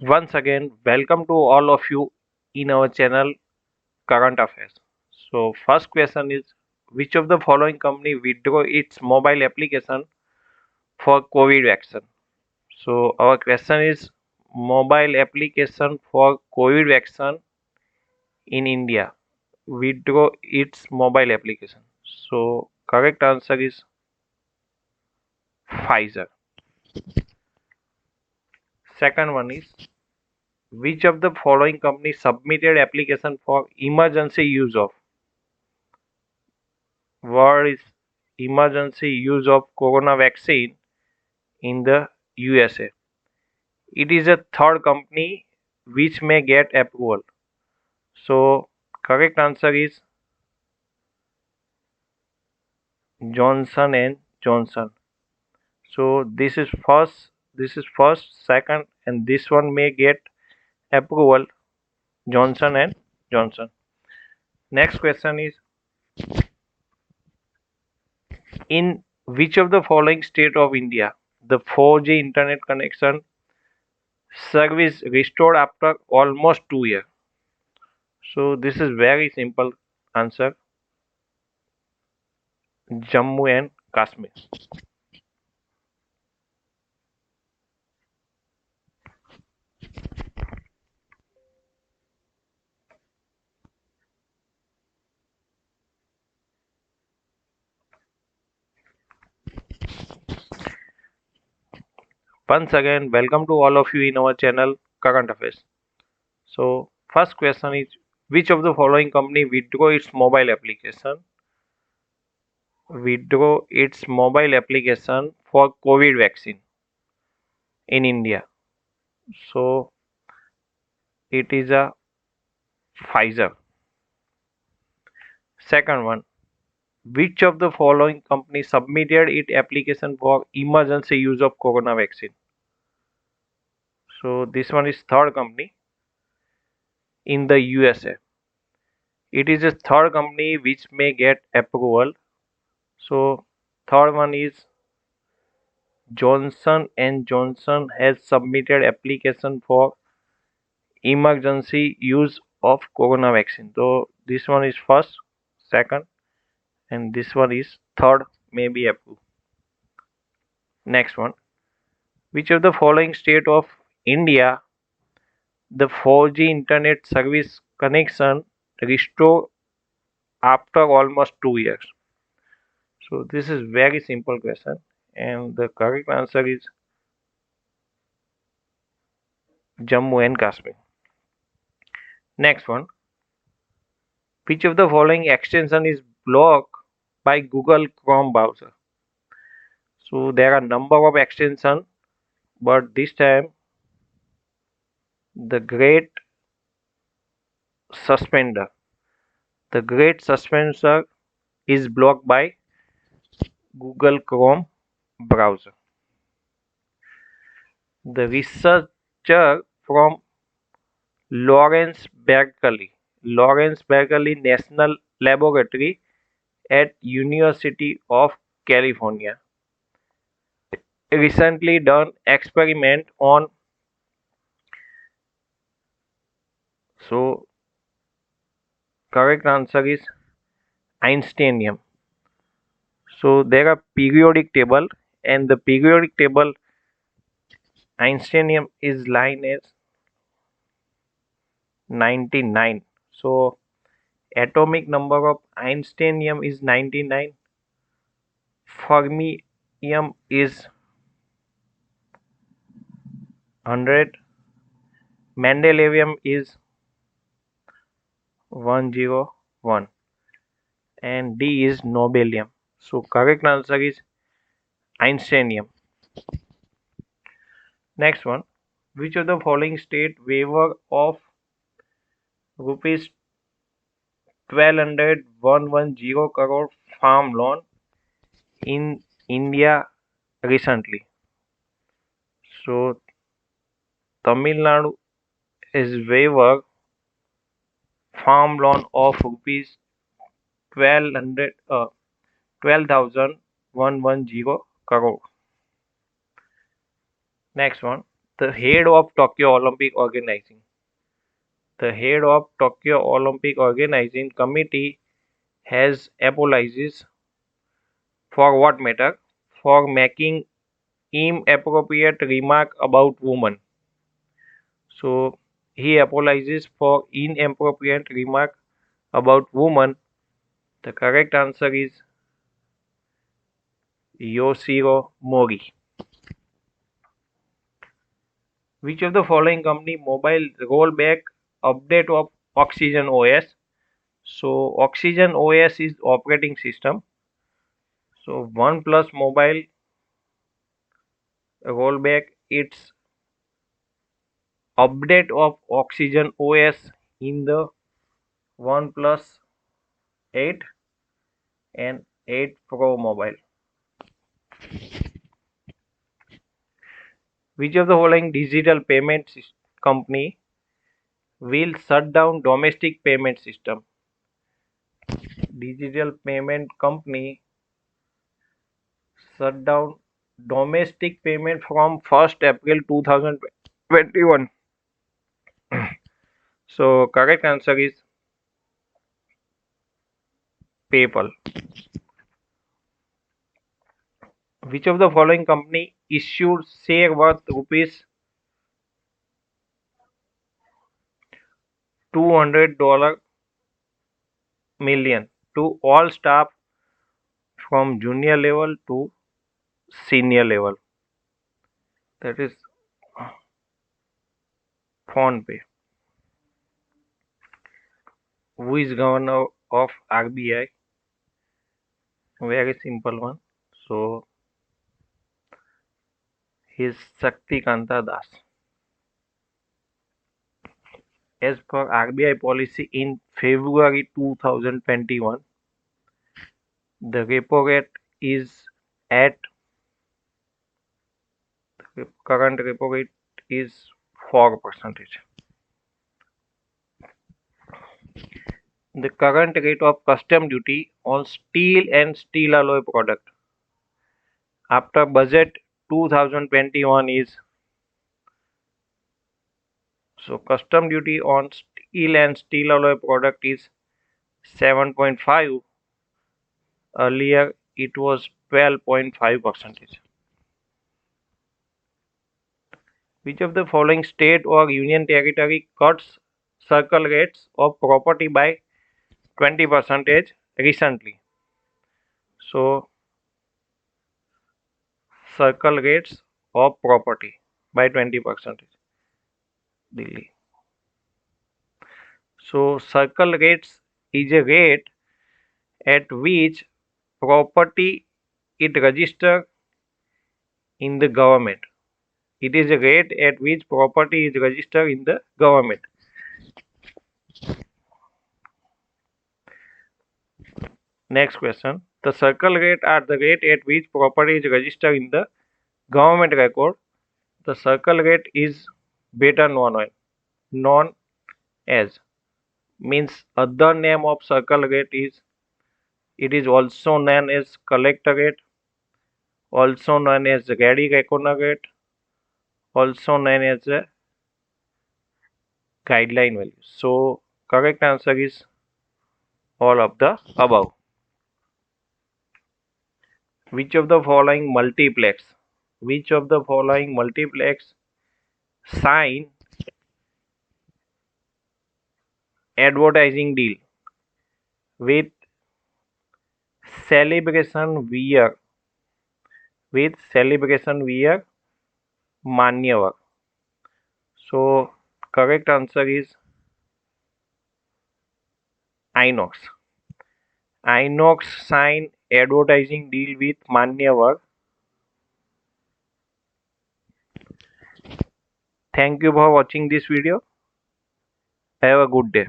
Once again, welcome to all of you in our channel Current Affairs. So, first question is which of the following company withdraw its mobile application for COVID vaccine? So, our question is mobile application for COVID vaccine in India withdraw its mobile application. So, correct answer is Pfizer. Second one is which of the following company submitted application for emergency use of what is emergency use of corona vaccine in the USA. It is a third company which may get approval. So correct answer is Johnson and Johnson. So this is first, second, and this one may get approval Johnson and Johnson. Next question is in which of the following state of India the 4G internet connection service restored after almost 2 years? So this is very simple answer Jammu and Kashmir. Once again, welcome to all of you in our channel Current Affairs. So first question is which of the following company withdraw its mobile application for COVID vaccine in India? So it is a Pfizer. Second one, which of the following company submitted its application for emergency use of corona vaccine? So this one is third company in the USA. It is a third company which may get approval. So third one is Johnson and Johnson has submitted application for emergency use of corona vaccine. So this one is first, second, and this one is third may be approved. Next one, which of the following state of India the 4G internet service connection restore after almost 2 years? So this is very simple question, and the correct answer is Jammu and Kashmir. Next one, which of the following extension is blocked by Google Chrome browser? So there are number of extension, but this time the suspender, the great suspender is blocked by Google Chrome browser. The researcher from Lawrence Berkeley National Laboratory at University of California recently done experiment on. So correct answer is Einsteinium. So there are periodic table, and the periodic table Einsteinium is line as 99. So atomic number of Einsteinium is 99. Fermium is 100. Mendelevium is 101, and D is nobelium. So correct answer is Einsteinium. Next one, which of the following state waiver of rupees 12,110 crore farm loan in India recently? So Tamil Nadu is waiver farm loan of rupees 12,110 crore. Next one, The head of Tokyo Olympic organizing. The head of Tokyo Olympic organizing committee has apologized for what matter? For making inappropriate remark about women. So he apologizes for inappropriate remark about women. The correct answer is Yoshiro Mori. Which of the following company mobile rollback update of Oxygen OS? So Oxygen OS is operating system. So OnePlus mobile rollback its update of Oxygen OS in the OnePlus 8 and 8 Pro mobile. Which of the following digital payment company will shut down domestic payment system? Digital payment company shut down domestic payment from 1st April 2021. So correct answer is PayPal. Which of the following company issued share worth rupees $200 million to all staff from junior level to senior level? That is PhonePe. Who is governor of RBI? Very simple one. So he is Shaktikanta Das. As per RBI policy in February 2021, the repo rate is at current repo rate is 4%. The current rate of custom duty on steel and steel alloy product after budget 2021 is, so custom duty on steel and steel alloy product is 7.5. Earlier it was 12.5%. Which of the following state or union territory cuts circle rates of property by 20% recently? So circle rates of property by 20%. Delhi. So circle rates is a rate at which property is registered in the government. It is a rate at which property is registered in the government. Next question. The circle rate are the rate at which property is registered in the government record. The circle rate is better known as, means other name of circle rate is, it is also known as collector rate, also known as ready reckoner rate, also known as a guideline value. So correct answer is all of the above. Which of the following multiplex sign advertising deal with celebration wear Manyava? So correct answer is Inox. Inox sign advertising deal with Manyava. Thank you for watching this video. Have a good day.